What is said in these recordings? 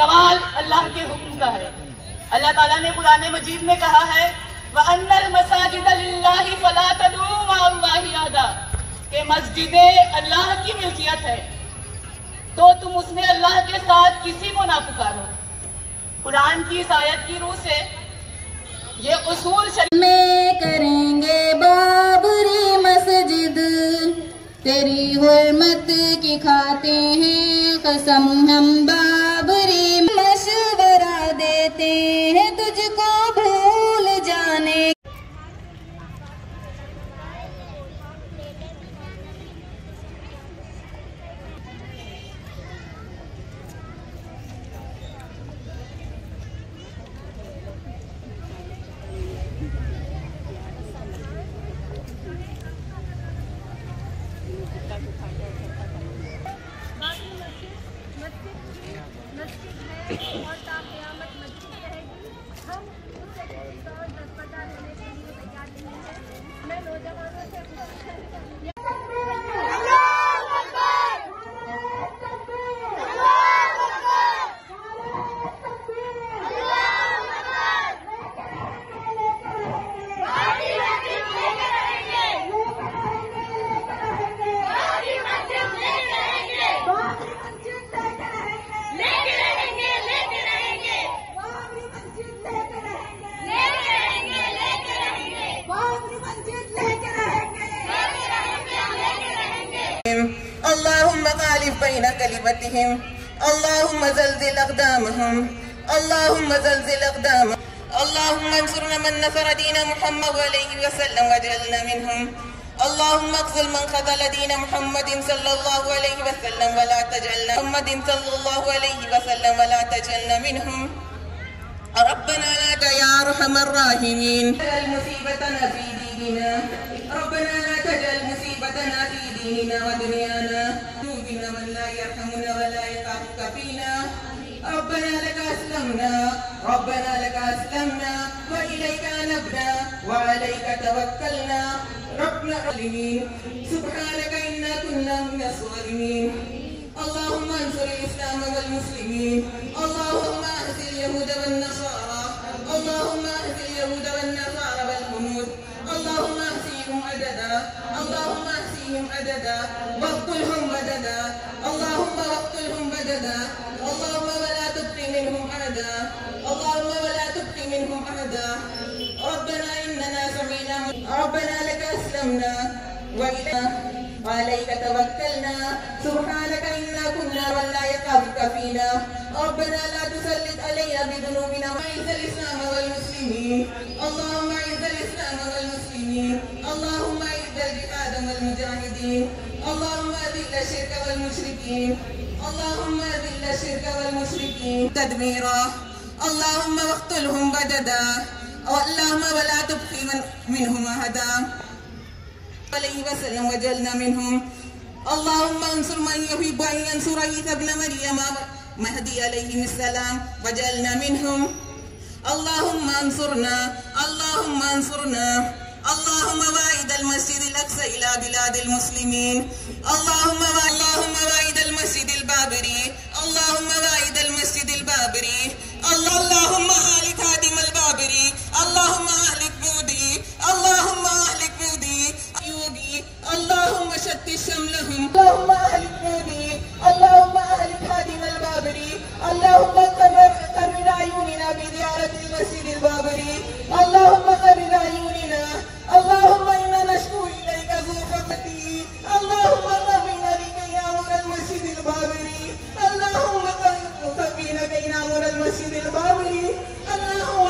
سوال اللہ کے حکم کا ہے۔ اللہ تعالیٰ نے قرآن مجید میں کہا ہے وَأَنَّ الْمَسَاجِدَ لِلَّهِ فَلَا تَدْعُوا مَعَ اللَّهِ أَحَدًا، کہ مسجدیں اللہ کی ملکیت ہے تو تم اس میں اللہ کے ساتھ کسی کو نہ پکارو۔ قرآن کی اس آیت کی روح سے یہ اصول میں کریں گے بابری مسجد، تیری حرمت کی کھاتے ہیں قسم ہم بابری، مشورہ دیتے ہیں تجھ کو بھول جانے۔ اور تا قیامت مسجد رہے گی۔ ہم اس سے کسی اور دستپتہ لینے کے لیے تیار نہیں ہیں۔ میں نوجوانوں سے اللهم غالب بين كلمتهم، اللهم زلزل أقدامهم، اللهم زلزل أقدامهم، اللهم انصرنا من نصر دين محمد عليه وسلم واجعلنا منهم، اللهم اخذل من خذل دين محمد صلى الله عليه وسلم ولا تجعلنا محمد صلى الله عليه وسلم ولا تجعلنا منهم، ربنا لا يا أرحم الراحمين تجعل مصيبتنا في ديننا، ربنا لا تجعل مصيبتنا في ديننا ودنيانا، قلوبنا من لا يرحمنا ولا يخافك فينا، ربنا لك أسلمنا، ربنا لك أسلمنا وإليك أنبنا وعليك توكلنا، ربنا العالمين سبحانك إنا كنا من الظالمين، اللهم انصر الإسلام والمسلمين، اللهم اهد اليهود والنصارى، اللهم اهد اليهود والنصارى والهنود، اللهم اهزهم عددا، اللهم اهزهم عددا واقتلهم بددا، اللهم واقتلهم بددا، اللهم ولا تبق منهم أحدا، اللهم ولا تبق منهم أحدا، ربنا إننا سمعنا، ربنا لك أسلمنا وعليك توكلنا، سبحانك إنا كنا ولا يخافك فينا، ربنا لا تسلط علينا بذنوبنا، أعز الإسلام والمسلمين، اللهم أعز الإسلام والمسلمين، اللهم أعز الجهاد والمجاهدين، اللهم أذل الشرك والمشركين، اللهم أذل الشرك والمشركين تدميرا، اللهم واقتلهم بددا، اللهم ولا تبقي منهم أحدا عليه وسلم وجعلنا منهم، اللهم انصر من يحب أن ينصر عيسى ابن مريم مهدي عليه السلام وجعلنا منهم، اللهم انصرنا، اللهم انصرنا، اللهم واعد المسجد الأقصى إلى بلاد المسلمين، اللهم واعد المسجد البابري، اللهم واعد المسجد البابري، اللهم أهلك هادم البابري، اللهم أهلك بودي، اللهم أهلك بودي يوغي، اللهم شتت شملهم، اللهم أهلك بودي، اللهم أهلك هادم البابري، اللهم قرر أعيننا بزيارة المسجد البابري، اللهم قرر أعيننا، اللهم إنا نشكو إليك ذوقتي، اللهم طمئن لكي يأمر المسجد البابري، اللهم طمئن كي نأمر المسجد البابري، اللهم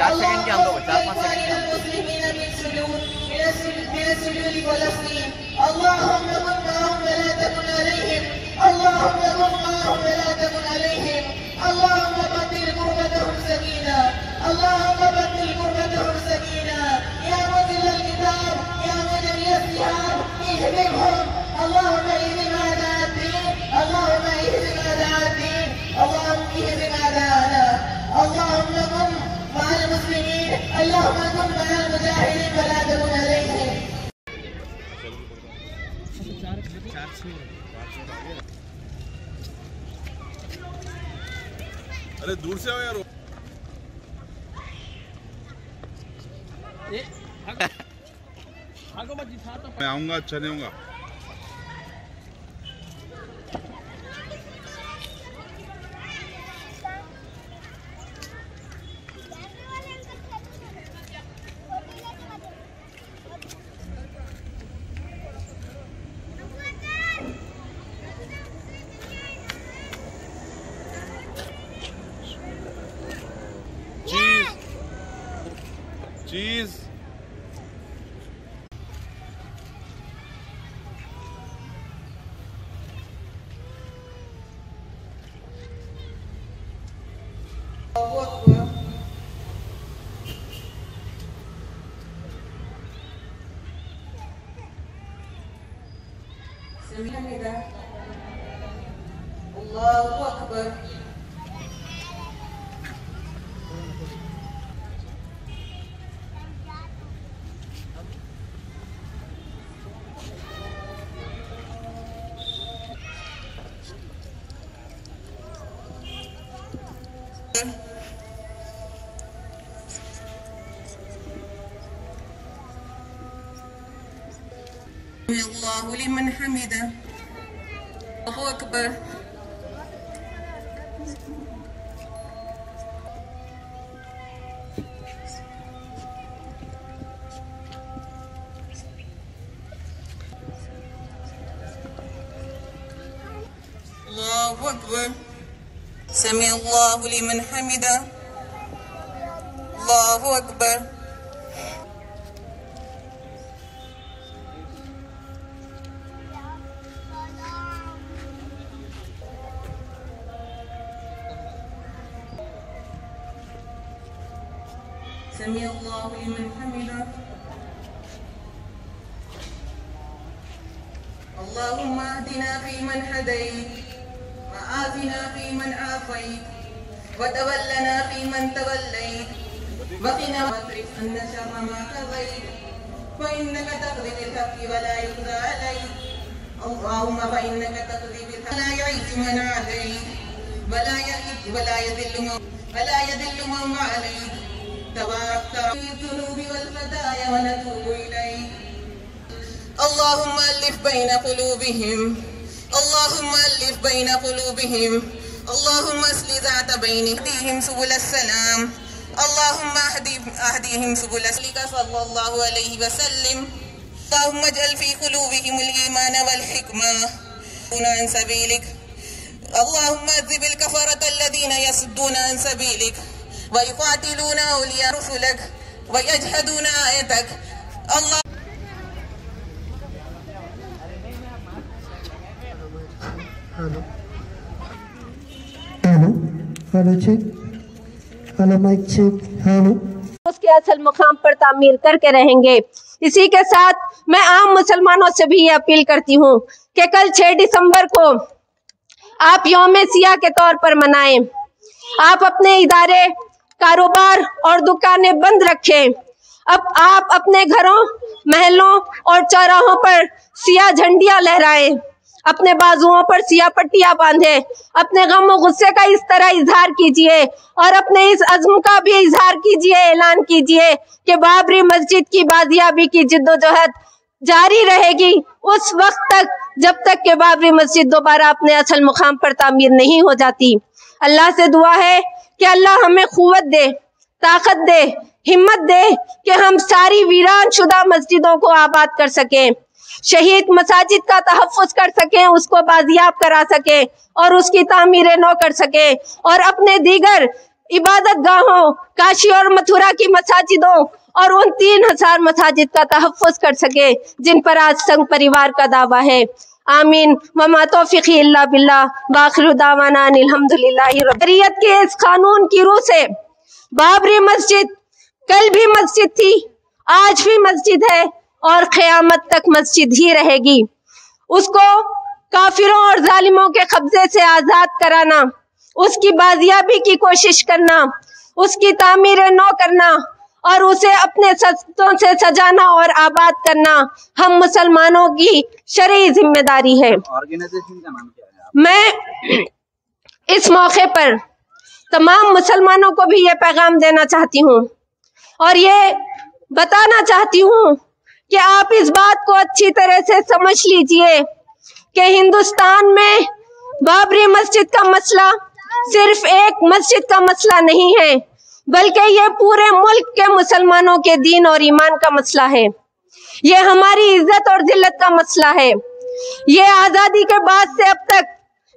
4 सेकंड के अंदर 4-5 सेकंड के अंदर अरे दूर से आओ यार। मैं आऊंगा, अच्छा नहीं होगा। चीज Allahu Akbar. Allahu liman hamidah. Allahu Akbar. Allahu Akbar. Sami Allahu liman hamidah. Allahu Akbar. سمع الله لمن حمده. اللهم اهدنا فيمن هديت وعافنا فيمن عافيت وتولنا فيمن توليت وقنا واصرف عنا شر ما قضيت فإنك تقضي بالحق ولا يقضى عليك. اللهم فإنك تقضي بالحق لا يعز من عاديت ولا يذل من عليك. تباركت في الذنوب والخطايا ونتوب إليك. اللهم ألف بين قلوبهم. اللهم ألف بين قلوبهم. اللهم أصل ذات بينهم اهديهم سبل السلام. اللهم أهديهم سبل السلام صلى الله عليه وسلم. اللهم اجعل في قلوبهم الإيمان والحكمة عن سبيلك. اللهم اذب الكفرة الذين يصدون عن سبيلك ويقاتلون أولياء رسلك ويجحدون آياتك. الله hello check, hello mike check, hello. उसके असल मुकाम पर तामीर करके रहेंगे। इसी के साथ मैं आम मुसलमानों से भी ये अपील करती हूँ कि कल 6 दिसंबर को आप यौम सियाह के तौर पर मनाएं। आप अपने इदारे, कारोबार और दुकानें बंद रखें। अब आप अपने घरों, महलों और चौराहों पर सियाह झंडियां लहराएं। अपने बाजुओं पर सियाह पट्टियां बांधें। अपने गम और गुस्से का इस तरह इजहार कीजिए और अपने इस अज़्म का भी इजहार कीजिए, ऐलान कीजिए कि बाबरी मस्जिद की बाजियाबी की जिद्दोजहद जारी रहेगी उस वक्त तक जब तक कि बाबरी मस्जिद दोबारा अपने असल मुकाम पर तामीर नहीं हो जाती। अल्लाह से दुआ है कि अल्लाह हमें क़ुव्वत दे, ताकत दे, हिम्मत दे कि हम सारी वीरान शुदा मस्जिदों को आबाद कर सकें, शहीद मसाजिद का तहफ़्फ़ुज़ कर सकें, उसको बाजियाब करा सकें और उसकी तामीरें नौ कर सकें और अपने दीगर इबादत गाहों, काशी और मथुरा की मसाजिदों और उन 3000 मसाजिद का तहफ़्फ़ुज़ कर सके जिन पर आज संघ परिवार का दावा है। आमीन वमा तौफीक़ी इल्ला बिल्लाह वाखिरु दावाना अनिल हम्दुलिल्लाहि रब्बिल आलमीन। शरीयत के इस कानून की रूह से बाबरी मस्जिद कल भी मस्जिद थी, आज भी मस्जिद है और क़यामत तक मस्जिद ही रहेगी। उसको काफिरों और जालिमों के कब्जे से आजाद कराना, उसकी बाजियाबी की कोशिश करना, उसकी तामीर नौ करना और उसे अपने सत्तों से सजाना और आबाद करना हम मुसलमानों की शरई जिम्मेदारी है। ऑर्गेनाइजेशन का नाम क्या है? मैं इस मौके पर तमाम मुसलमानों को भी ये पैगाम देना चाहती हूँ और ये बताना चाहती हूँ कि आप इस बात को अच्छी तरह से समझ लीजिए कि हिंदुस्तान में बाबरी मस्जिद का मसला सिर्फ एक मस्जिद का मसला नहीं है, बल्कि ये पूरे मुल्क के मुसलमानों के दीन और ईमान का मसला है। ये हमारी इज्जत और जिल्लत का मसला है। ये आजादी के बाद से अब तक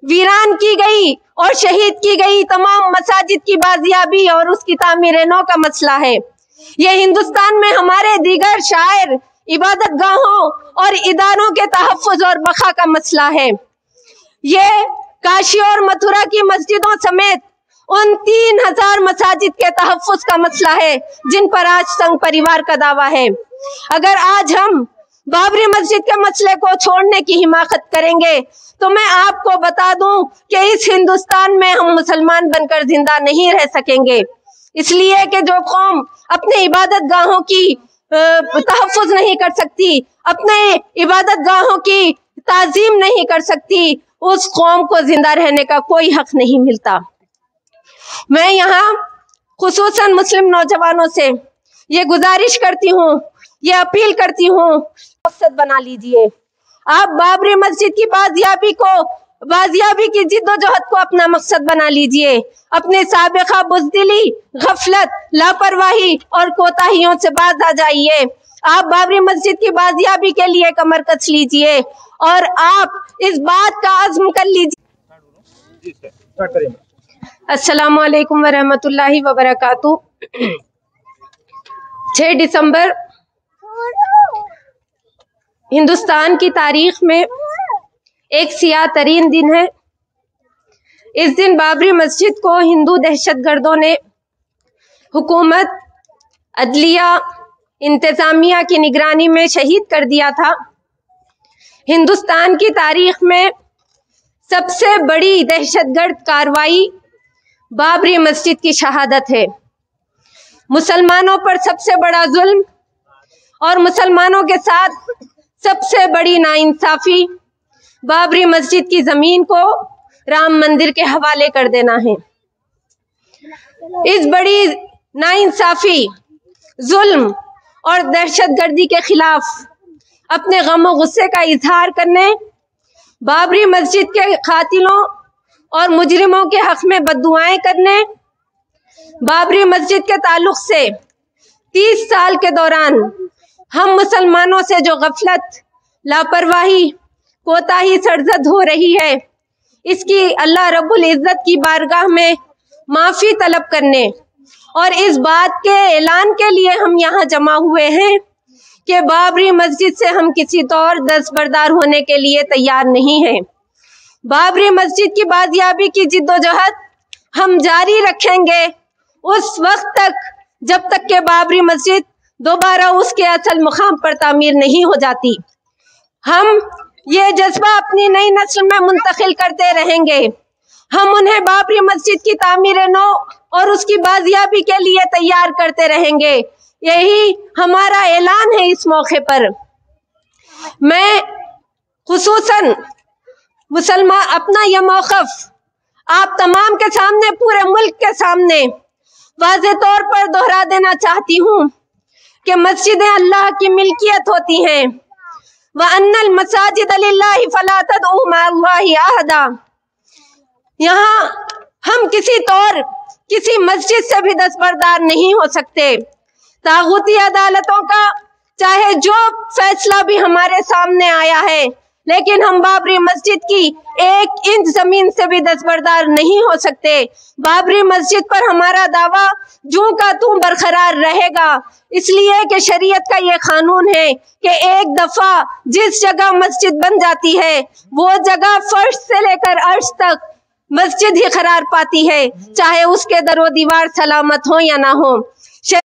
वीरान की गई और शहीद की गई तमाम मसाजिद की बाजियाबी और उसकी तामीर नौ का मसला है। ये हिंदुस्तान में हमारे दीगर शायर, इबादत गाहों और इदारों के तहफ़्फ़ुज़ और बका का मसला है। ये काशी और मथुरा की मस्जिदों समेत उन 3000 मसाजिद के तहफ़्फ़ुज़ का मसला है जिन पर आज संघ परिवार का दावा है। अगर आज हम बाबरी मस्जिद के मसले को छोड़ने की हिमाकत करेंगे तो मैं आपको बता दूं कि इस हिंदुस्तान में हम मुसलमान बनकर जिंदा नहीं रह सकेंगे, इसलिए कि जो कौम अपने इबादत गाहों की तहफ़्फ़ुज़ नहीं कर सकती, अपने इबादत गाहों की ताज़ीम नहीं कर सकती, उस कौम को जिंदा रहने का कोई हक नहीं मिलता। मैं यहाँ खुसूसन मुस्लिम नौजवानों से ये गुजारिश करती हूँ, ये अपील करती हूँ, मकसद बना लीजिए। आप बाबरी मस्जिद की बाजियाबी की जिद्दोजहद को अपना मकसद बना लीजिए। अपने साबिक़ा बुज़दिली, गफलत, लापरवाही और कोताहियों से बाज आ जाइए। आप बाबरी मस्जिद की बाजियाबी के लिए कमर कस लीजिए और आप इस बात का अज़्म कर लीजिए। अस्सलामु अलैकुम वरहमतुल्लाहि वबरकातुहू। 6 दिसंबर हिंदुस्तान की तारीख में एक सियाह तरीन दिन है। इस दिन बाबरी मस्जिद को हिंदू दहशतगर्दों ने हुकूमत, अदलिया, इंतजामिया की निगरानी में शहीद कर दिया था। हिंदुस्तान की तारीख में सबसे बड़ी दहशतगर्द कार्रवाई बाबरी मस्जिद की शहादत है। मुसलमानों पर सबसे बड़ा जुल्म और मुसलमानों के साथ सबसे बड़ी नाइंसाफी बाबरी मस्जिद की जमीन को राम मंदिर के हवाले कर देना है। इस बड़ी नाइंसाफी, जुल्म और दहशतगर्दी के खिलाफ अपने गम और गुस्से का इजहार करने, बाबरी मस्जिद के कातिलों और मुजरिमों के हक में बद्दुआएं करने, बाबरी मस्जिद के ताल्लुक से 30 साल के दौरान हम मुसलमानों से जो गफलत, लापरवाही, कोताही सरजद हो रही है, इसकी अल्लाह रब्बुल इज्जत की बारगाह में माफी तलब करने और इस बात के ऐलान के लिए हम यहाँ जमा हुए हैं कि बाबरी मस्जिद से हम किसी तौर दस्तबरदार होने के लिए तैयार नहीं हैं। बाबरी मस्जिद की बाजियाबी की जिद्दोजहद हम जारी रखेंगे उस वक्त तक जब तक के बाबरी मस्जिद दोबारा उसके असल मुकाम पर तामीर नहीं हो जाती। हम ये जज्बा अपनी नई नस्ल में मुंतकिल करते रहेंगे। हम उन्हें बाबरी मस्जिद की तामीर नौ और उसकी बाजियाबी के लिए तैयार करते रहेंगे। यही हमारा ऐलान है। इस मौके पर मैं खुसूसन मुसलमान अपना यह मौक़िफ़ आप तमाम के सामने, पूरे मुल्क के सामने वाज़े तौर पर दोहरा देना चाहती हूँ कि मस्जिदें अल्लाह की मिल्कियत होती हैं। व अन्नल मसाजिद लिल्लाहि फला तदउ मअल्लाहि अहदा। यहाँ हम किसी तौर किसी मस्जिद से भी दस्तबरदार नहीं हो सकते। तागूती अदालतों का चाहे जो फैसला भी हमारे सामने आया है, لیکن ہم بابری مسجد کی 1 इंच زمین سے بھی دستبردار نہیں ہو سکتے۔ بابری مسجد پر ہمارا دعویٰ جوں کا توں برقرار رہے گا، اس لیے کہ شریعت کا یہ قانون ہے کہ ایک دفعہ جس جگہ مسجد بن جاتی ہے وہ جگہ فرش سے لے کر عرش تک مسجد ہی قرار پاتی ہے، چاہے اس کے در و دیوار سلامت ہو یا نہ ہو۔